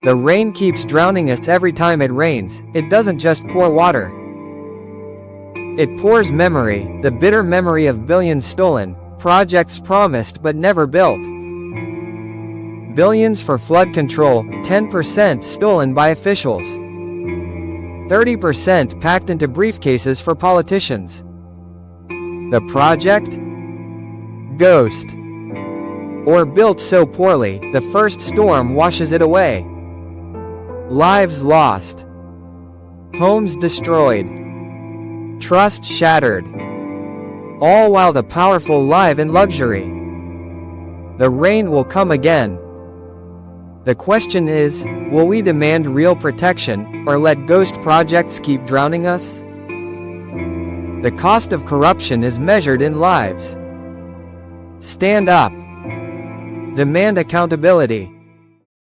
The rain keeps drowning us every time it rains. It doesn't just pour water. It pours memory, the bitter memory of billions stolen, projects promised but never built. Billions for flood control, 10% stolen by officials. 30% packed into briefcases for politicians. The project? Ghost. Or built so poorly, the first storm washes it away. Lives lost. Homes destroyed. Trust shattered. All while the powerful live in luxury. The rain will come again. The question is, will we demand real protection, or let ghost projects keep drowning us? The cost of corruption is measured in lives. Stand up. Demand accountability.